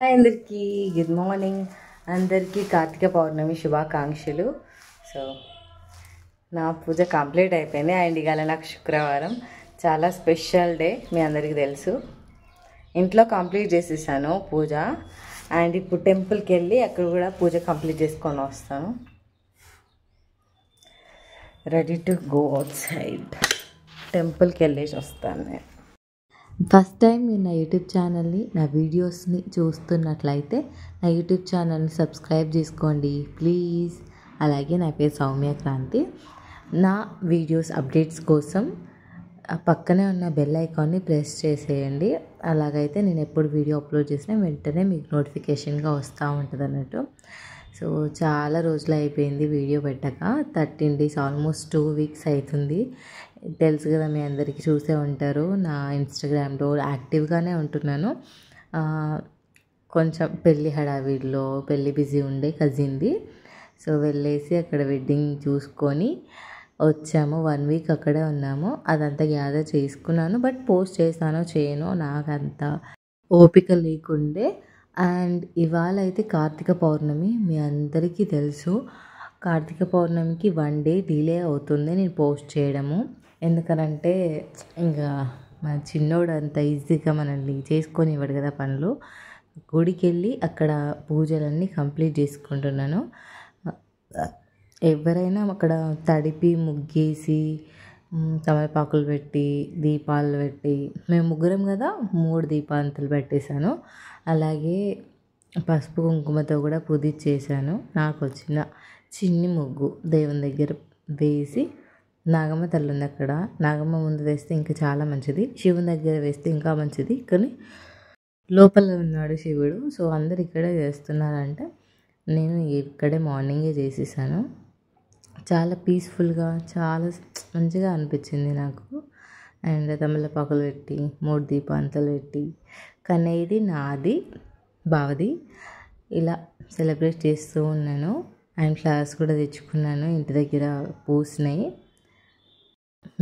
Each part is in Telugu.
అందరికీ గుడ్ మార్నింగ్. అందరికీ కార్తీక పౌర్ణమి శుభాకాంక్షలు. సో నా పూజ కంప్లీట్ అయిపోయింది అండ్ ఇవాళ నాకు శుక్రవారం, చాలా స్పెషల్ డే, మీ అందరికీ తెలుసు. ఇంట్లో కంప్లీట్ చేసేసాను పూజ అండ్ ఇప్పుడు టెంపుల్కి వెళ్ళి అక్కడ కూడా పూజ కంప్లీట్ చేసుకొని వస్తాను. Ready to go out side. టెంపుల్కి వెళ్ళేసి వస్తాను నేను. ఫస్ట్ టైం మీరు నా యూట్యూబ్ ఛానల్ని, నా వీడియోస్ని చూస్తున్నట్లయితే నా యూట్యూబ్ ఛానల్ని సబ్స్క్రైబ్ చేసుకోండి ప్లీజ్. అలాగే నా పేరు సౌమ్య క్రాంతి. నా వీడియోస్ అప్డేట్స్ కోసం పక్కనే ఉన్న బెల్ ఐకాన్ని ప్రెస్ చేసేయండి. అలాగైతే నేను ఎప్పుడు వీడియో అప్లోడ్ చేసినా వెంటనే మీకు నోటిఫికేషన్గా వస్తూ ఉంటుంది అన్నట్టు. సో చాలా రోజులు అయిపోయింది వీడియో పెట్టక, 13 days, ఆల్మోస్ట్ 2 weeks అవుతుంది. తెలుసు కదా, మీ అందరికీ చూసే ఉంటారు. నా ఇన్స్టాగ్రామ్లో యాక్టివ్గానే ఉంటున్నాను. కొంచెం పెళ్ళి హడావిడిలో పెళ్ళి బిజీ ఉండే కజిన్ది. సో వెళ్ళేసి అక్కడ వెడ్డింగ్ చూసుకొని వచ్చాము. 1 week అక్కడే ఉన్నాము. అదంతా గ్యాదర్ చేసుకున్నాను, బట్ పోస్ట్ చేస్తానో చేయనో నాకంత ఓపిక లేకుండే. అండ్ ఇవాళ అయితే కార్తీక పౌర్ణమి, మీ అందరికీ తెలుసు. కార్తీక పౌర్ణమికి 1 day డిలే అవుతుంది నేను పోస్ట్ చేయడము. ఎందుకనంటే ఇంకా మన చిన్నోడు అంత ఈజీగా మనల్ని చేసుకొని ఇవ్వడు కదా పనులు. గుడికి వెళ్ళి అక్కడ పూజలన్నీ కంప్లీట్ చేసుకుంటున్నాను. ఎవరైనా అక్కడ తడిపి ముగ్గేసి తమలపాకులు పెట్టి దీపాలు పెట్టి, మేము ముగ్గురం కదా 3 దీపాంతులు పెట్టేశాను. అలాగే పసుపు కుంకుమతో కూడా పూజించేసాను. నాకు వచ్చిన చిన్ని ముగ్గు దేవుని దగ్గర వేసి, నాగమ్మ తల్లి ఉంది అక్కడ, నాగమ్మ ముందు వేస్తే ఇంకా చాలా మంచిది, శివుని దగ్గర వేస్తే ఇంకా మంచిది, కానీ లోపల ఉన్నాడు శివుడు. సో అందరు ఇక్కడే చేస్తున్నారంటే నేను ఇక్కడే మార్నింగే చేసేసాను. చాలా పీస్ఫుల్గా, చాలా మంచిగా అనిపించింది నాకు. అండ్ తమలపాకులు పెట్టి 3 దీపాంతలు పెట్టి, కానీ ఇది నాది బావది, ఇలా సెలబ్రేట్ చేస్తూ ఉన్నాను. అండ్ ఫ్లవర్స్ కూడా తెచ్చుకున్నాను, ఇంటి దగ్గర పూసినాయి.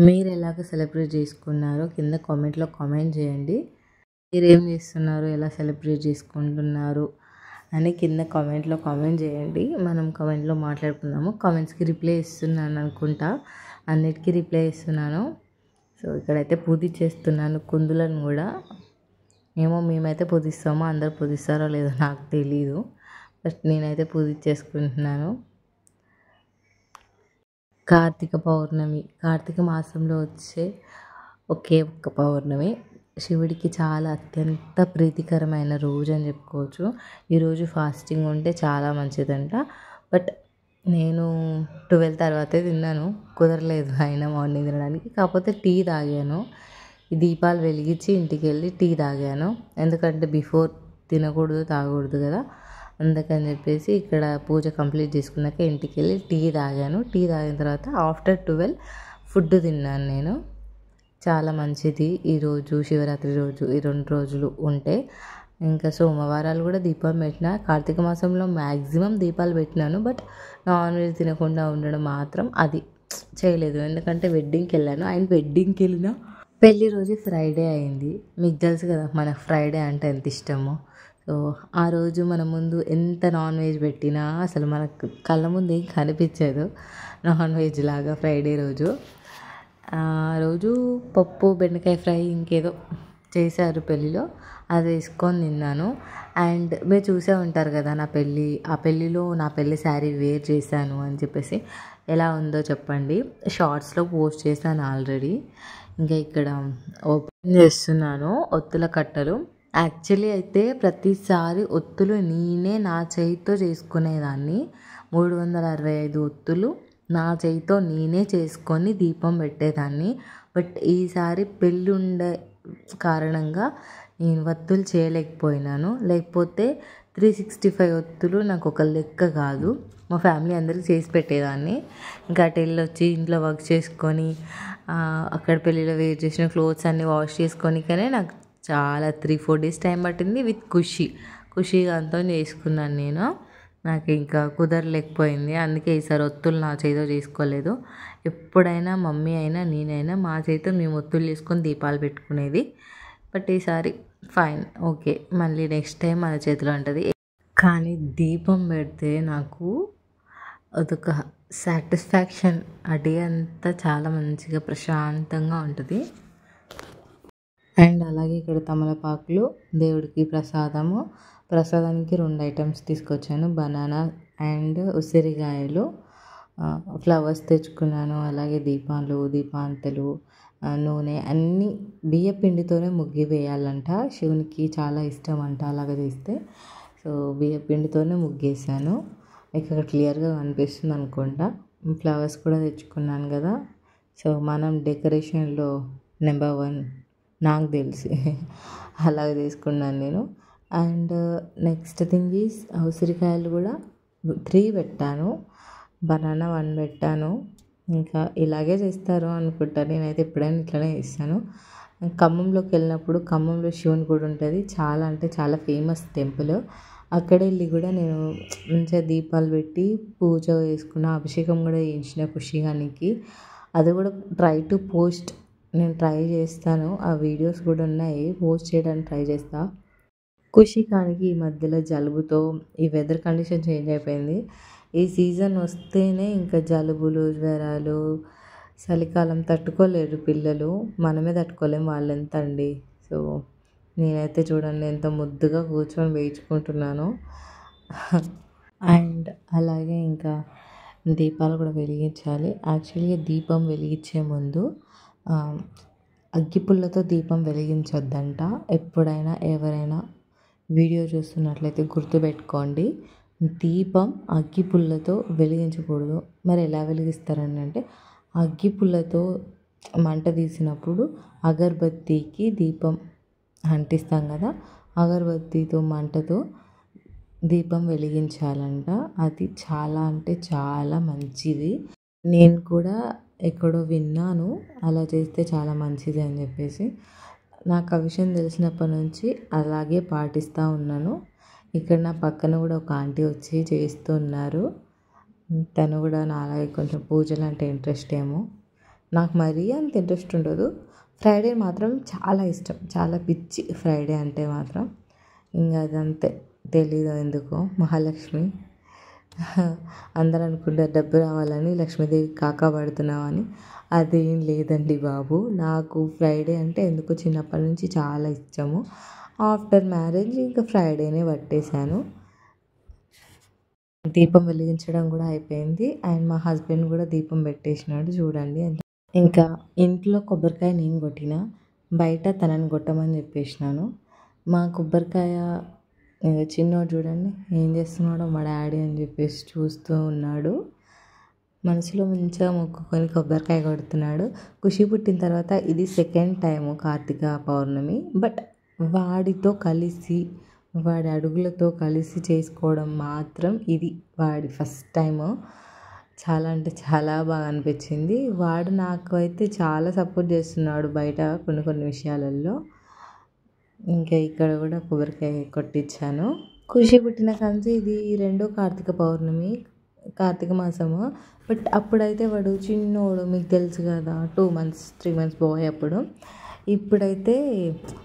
మీరు ఎలాగ సెలబ్రేట్ చేసుకున్నారో కింద కామెంట్లో కామెంట్ చేయండి. మీరు ఏం చేస్తున్నారు, ఎలా సెలబ్రేట్ చేసుకుంటున్నారు అని కింద కామెంట్లో కామెంట్ చేయండి. మనం కామెంట్లో మాట్లాడుకుందాము. కామెంట్స్కి రిప్లై ఇస్తున్నాను అనుకుంటా, అన్నిటికీ రిప్లై ఇస్తున్నాను. సో ఇక్కడైతే పూజించేస్తున్నాను కుందులను కూడా. ఏమో మేమైతే పూజిస్తామో, అందరు పూజిస్తారో లేదో నాకు తెలీదు, బట్ నేనైతే పూజించేసుకుంటున్నాను. కార్తీక పౌర్ణమి, కార్తీక మాసంలో వచ్చే ఒకే ఒక్క పౌర్ణమి. శివుడికి చాలా అత్యంత ప్రీతికరమైన రోజు అని చెప్పుకోవచ్చు. ఈరోజు ఫాస్టింగ్ ఉంటే చాలా మంచిదంట. బట్ నేను 12 తర్వాతే తిన్నాను, కుదరలేదు అయినా మార్నింగ్ తినడానికి. కాకపోతే టీ తాగాను, ఈ దీపాలు వెలిగించి ఇంటికి వెళ్ళి టీ తాగాను. ఎందుకంటే బిఫోర్ తినకూడదు, తాగకూడదు కదా, అందుకని చెప్పేసి ఇక్కడ పూజ కంప్లీట్ చేసుకున్నాక ఇంటికి వెళ్ళి టీ తాగాను. టీ తాగిన తర్వాత ఆఫ్టర్ 12 ఫుడ్ తిన్నాను నేను. చాలా మంచిది ఈరోజు, శివరాత్రి రోజు, ఈ 2 రోజులు ఉంటే. ఇంకా సోమవారాలు కూడా దీపం పెట్టిన. కార్తీక మాసంలో మ్యాక్సిమం దీపాలు పెట్టినాను, బట్ నాన్ వెజ్ తినకుండా ఉండడం మాత్రం అది చేయలేదు. ఎందుకంటే వెడ్డింగ్కి వెళ్ళాను. అండ్ వెడ్డింగ్కి వెళ్ళిన పెళ్ళి రోజు ఫ్రైడే అయింది. మీకు తెలుసు కదా మనకు ఫ్రైడే అంటే ఎంత ఇష్టమో. సో ఆ రోజు మన ముందు ఎంత నాన్ వెజ్ పెట్టినా అసలు మనకు కళ్ళ ముందు ఏం కనిపించదు నాన్ వెజ్ లాగా. ఫ్రైడే రోజు ఆ రోజు పప్పు, బెండకాయ ఫ్రై, ఇంకేదో చేశారు పెళ్ళిలో, అది వేసుకొని తిన్నాను. అండ్ మీరు చూసే ఉంటారు కదా నా పెళ్ళి, ఆ పెళ్ళిలో నా పెళ్ళి శారీ వేర్ చేశాను అని చెప్పేసి. ఎలా ఉందో చెప్పండి. షార్ట్స్లో పోస్ట్ చేశాను ఆల్రెడీ. ఇంకా ఇక్కడ ఓపెన్ చేస్తున్నాను ఒత్తుల కట్టలు. యాక్చువల్లీ అయితే ప్రతిసారి ఒత్తులు నేనే నా చేయితో చేసుకునేదాన్ని. 365 ఒత్తులు నా చేయితో నేనే చేసుకొని దీపం పెట్టేదాన్ని. బట్ ఈసారి పెళ్ళి ఉండే కారణంగా నేను ఒత్తులు చేయలేకపోయినాను. లేకపోతే 365 ఒత్తులు నాకు ఒక లెక్క కాదు, మా ఫ్యామిలీ అందరికీ చేసి పెట్టేదాన్ని. ఇంకా అటు వెళ్ళొచ్చి ఇంట్లో వర్క్ చేసుకొని అక్కడ పెళ్ళిలో వేర్ చేసిన క్లోత్స్ అన్నీ వాష్ చేసుకొని, కానీ నాకు చాలా 3-4 days టైం పట్టింది. విత్ ఖుషిగా అంతా చేసుకున్నాను నేను. నాకు ఇంకా కుదరలేకపోయింది. అందుకే ఈసారి ఒత్తులు నా చేతితో చేసుకోలేదు. ఎప్పుడైనా మమ్మీ అయినా నేనైనా మా చేతితో మేము ఒత్తులు చేసుకొని దీపాలు పెట్టుకునేది. బట్ ఈసారి ఫైన్, ఓకే, మళ్ళీ నెక్స్ట్ టైం మన చేతిలో ఉంటుంది. కానీ దీపం పెడితే నాకు అదొక సాటిస్ఫాక్షన్. ఆ డే అంతా చాలా మంచిగా ప్రశాంతంగా ఉంటుంది. అండ్ అలాగే ఇక్కడ తమలపాకులు దేవుడికి ప్రసాదానికి 2 ఐటమ్స్ తీసుకొచ్చాను, బనానా అండ్ ఉసిరికాయలు. ఫ్లవర్స్ తెచ్చుకున్నాను, అలాగే దీపాంతలు, నూనె అన్నీ బియ్య పిండితోనే ముగ్గు వేయాలంట. శివునికి చాలా ఇష్టం అంట అలాగ చేస్తే. సో బియ్య పిండితోనే ముగ్గేసాను. ఇక్కడ క్లియర్గా కనిపిస్తుంది అనుకుంటా. ఫ్లవర్స్ కూడా తెచ్చుకున్నాను కదా. సో మనం డెకరేషన్లో నెంబర్ 1 నాకు తెలిసి అలాగ తీసుకున్నాను నేను. అండ్ నెక్స్ట్ థింగ్ ఈజ్ ఉసిరికాయలు కూడా 3 పెట్టాను, బనానా 1 పెట్టాను. ఇంకా ఇలాగే చేస్తారు అనుకుంటా, నేనైతే ఎప్పుడైనా ఇట్లనే చేస్తాను. ఖమ్మంలోకి వెళ్ళినప్పుడు ఖమ్మంలో శివుని గుడి ఉంటుంది, చాలా అంటే చాలా ఫేమస్ టెంపుల్. అక్కడ వెళ్ళి కూడా నేను మంచిగా దీపాలు పెట్టి పూజ చేసుకున్న, అభిషేకం కూడా చేయించిన ఖుషిగానికి. అది కూడా నేను ట్రై చేస్తాను, ఆ వీడియోస్ కూడా ఉన్నాయి, పోస్ట్ చేయడానికి ట్రై చేస్తా. ఖుషిగానికి ఈ మధ్యలో జలుబుతో ఈ వెదర్ కండిషన్ చేంజ్ అయిపోయింది. ఈ సీజన్ వస్తేనే ఇంకా జలుబులు, జ్వరాలు, చలికాలం తట్టుకోలేరు పిల్లలు, మనమే తట్టుకోలేము, వాళ్ళెంత అండి. సో నేనైతే చూడండి ఎంత ముద్దుగా కూర్చొని వేయించుకుంటున్నాను. అండ్ అలాగే ఇంకా దీపాలు కూడా వెలిగించాలి. యాక్చువల్గా దీపం వెలిగించే ముందు అగ్గిపుల్లతో దీపం వెలిగించొద్దంట. ఎప్పుడైనా ఎవరైనా వీడియో చూస్తున్నట్లయితే గుర్తుపెట్టుకోండి, దీపం అగ్గిపుల్లతో వెలిగించకూడదు. మరి ఎలా వెలిగిస్తారని అంటే, అగ్గిపుల్లతో మంట తీసినప్పుడు అగరబత్తికి దీపం అంటిస్తాం కదా, అగరబత్తితో మంటతో దీపం వెలిగించాలంట. అది చాలా అంటే చాలా మంచిది. నేను కూడా ఎక్కడో విన్నాను అలా చేస్తే చాలా మంచిది అని చెప్పేసి. నాకు ఆ విషయం తెలిసినప్పటి నుంచి అలాగే పాటిస్తూ ఉన్నాను. ఇక్కడ నా పక్కన కూడా ఒక ఆంటీ వచ్చి చేస్తున్నారు. తను కూడా నాలాగే కొంచెం పూజలు అంటే ఇంట్రెస్ట్ ఏమో. నాకు మరీ అంత ఇంట్రెస్ట్ ఉండదు. ఫ్రైడే మాత్రం చాలా ఇష్టం, చాలా పిచ్చి ఫ్రైడే అంటే మాత్రం. ఇంకా అదంతే, తెలీదు ఎందుకో. మహాలక్ష్మి అందరూ అనుకుంటారు డబ్బు రావాలని లక్ష్మీదేవి కాకా పడుతున్నామని. అదేం లేదండి బాబు. నాకు ఫ్రైడే అంటే ఎందుకో చిన్నప్పటి నుంచి చాలా ఇష్టము. ఆఫ్టర్ మ్యారేజ్ ఇంకా ఫ్రైడేనే పట్టేశాను. దీపం వెలిగించడం కూడా అయిపోయింది. అండ్ మా హస్బెండ్ కూడా దీపం పెట్టేసినాడు చూడండి. ఇంకా ఇంట్లో కొబ్బరికాయ నేను కొట్టిన, బయట తనని కొట్టమని చెప్పేసినాను. మా కొబ్బరికాయ చిన్నోడు చూడండి ఏం చేస్తున్నాడో, మా డాడీ అని చెప్పేసి చూస్తూ ఉన్నాడు. మనసులో మంచిగా మొక్కుకొని కొబ్బరికాయ కొడుతున్నాడు. ఖుషి పుట్టిన తర్వాత ఇది 2nd time Karthika Pournami. But వాడితో కలిసి, వాడి అడుగులతో కలిసి చేసుకోవడం మాత్రం ఇది వాడి ఫస్ట్ టైము. చాలా అంటే చాలా బాగా అనిపించింది. వాడు నాకు అయితే చాలా సపోర్ట్ చేస్తున్నాడు బయట కొన్ని విషయాలలో. ఇంకా ఇక్కడ కూడా కొబ్బరికాయ కొట్టించాను. ఖుషి పుట్టిన కాంచి ఇది 2వ కార్తీక పౌర్ణమి, కార్తీక మాసము. బట్ అప్పుడైతే వాడు చిన్నోడు, మీకు తెలుసు కదా, 2 months 3 months బాయ్ అప్పుడు. ఇప్పుడైతే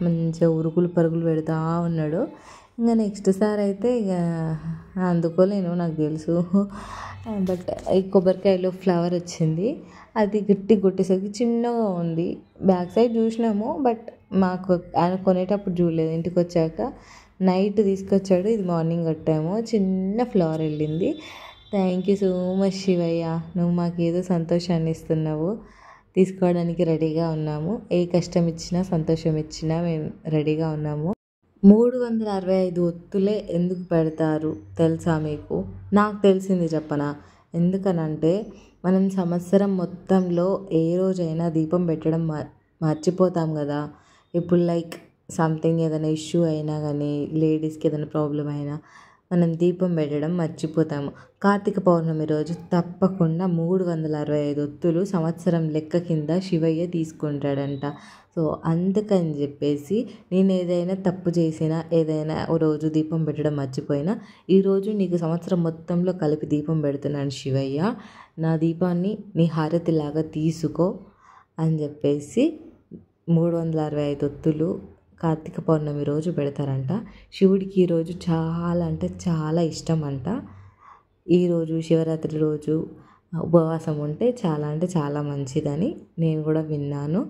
మంచిగా ఉరుకులు పరుగులు పెడతా ఉన్నాడు. ఇంకా నెక్స్ట్ సారి అయితే ఇక అందుకోలేను, నాకు తెలుసు. బట్ ఈ కొబ్బరికాయలో ఫ్లవర్ వచ్చింది, అది గట్టి కొట్టేసరికి చిన్నగా ఉంది. బ్యాక్ సైడ్ చూసినాము, బట్ మాకు ఆయన కొనేటప్పుడు చూడలేదు. ఇంటికి వచ్చాక నైట్ తీసుకొచ్చాడు, ఇది మార్నింగ్ కొట్టాము. చిన్న ఫ్లవర్ వెళ్ళింది. Thank you so much Shivayya, నువ్వు మాకు ఏదో సంతోషాన్ని ఇస్తున్నావు. తీసుకోవడానికి రెడీగా ఉన్నాము. ఏ కష్టం ఇచ్చినా సంతోషం ఇచ్చినా మేము రెడీగా ఉన్నాము. 365 ఒత్తులే ఎందుకు పెడతారు తెలుసా మీకు? నాకు తెలిసింది చెప్పనా. ఎందుకనంటే మనం సంవత్సరం మొత్తంలో ఏ రోజైనా దీపం పెట్టడం మర్చిపోతాం కదా. ఇప్పుడు లైక్ సంథింగ్ ఏదైనా ఇష్యూ అయినా కానీ, లేడీస్కి ఏదైనా ప్రాబ్లం అయినా మనం దీపం పెట్టడం మర్చిపోతాము. కార్తీక పౌర్ణమి రోజు తప్పకుండా 365 ఒత్తులు సంవత్సరం లెక్క కింద శివయ్య తీసుకుంటాడంట. సో అందుకని చెప్పేసి నేను ఏదైనా తప్పు చేసినా, ఏదైనా ఓ రోజు దీపం పెట్టడం మర్చిపోయినా, ఈరోజు నీకు సంవత్సరం మొత్తంలో కలిపి దీపం పెడుతున్నాను శివయ్య, నా దీపాన్ని నీ హారతిలాగా తీసుకో అని చెప్పేసి 365 ఒత్తులు కార్తీక పౌర్ణమి రోజు పెడతారంట. శివుడికి ఈరోజు చాలా అంటే చాలా ఇష్టం అంట. ఈరోజు శివరాత్రి రోజు ఉపవాసం ఉంటే చాలా అంటే చాలా మంచిదని నేను కూడా విన్నాను.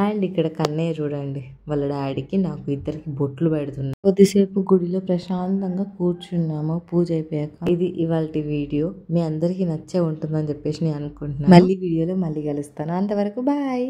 అండ్ ఇక్కడ కన్నయ్య చూడండి, వాళ్ళ డాడీకి నాకు ఇద్దరికి బొట్లు పెడుతున్నాను. కొద్దిసేపు గుడిలో ప్రశాంతంగా కూర్చున్నాము పూజ అయిపోయాక. ఇది ఇవాల్టి వీడియో. మీ అందరికీ నచ్చే ఉంటుందని చెప్పేసి నేను అనుకుంటున్నాను. మళ్ళీ వీడియోలో మళ్ళీ కలుస్తాను. అంతవరకు బాయ్.